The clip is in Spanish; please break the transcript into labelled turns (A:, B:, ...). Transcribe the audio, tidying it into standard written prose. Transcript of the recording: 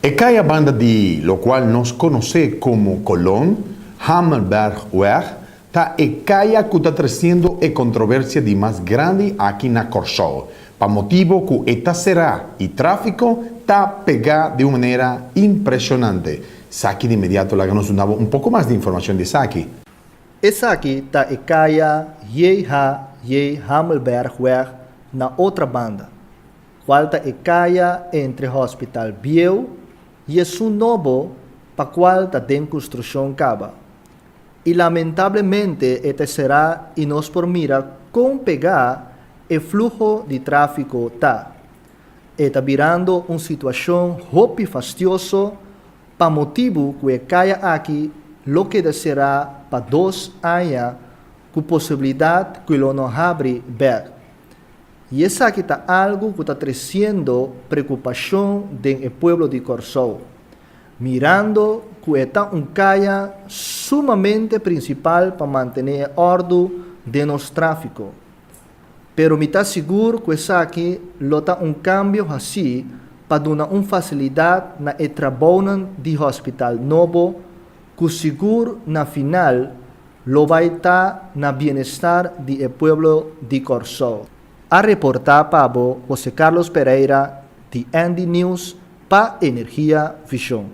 A: Aquella banda de lo cual nos conoce como Colón, Hammelberg-Weg, ta aquella que está trazendo a controversia de más grande aquí na Corsol, pa motivo que esta será y tráfico está pegada de una manera impresionante. Saki de inmediato le nos daba un poco más de información de Saki.
B: Saki ta aquella ye Hammelberg-Weg na outra banda. Qual ta aquella entre Hospital Biel e um novo para qual está em construção caba. E lamentavelmente, esta será e nos por mira com pegar o fluxo de tráfico tá. Está virando uma situação hopi fastioso para motivo que caia aqui lo que será para 2 anos com possibilidade que lo não abre ver. E essa aqui está algo que está trazendo preocupação do povo de Corsol, mirando que está caia sumamente principal para manter a ordem de nosso tráfico. Pero me está seguro que essa aqui está cambio assim para dar uma facilidade na trabalho de hospital novo, que seguro na final lo vai estar na bem-estar do povo de Corsol. A reportar para José Carlos Pereira, de Andy News, para Energia Vision.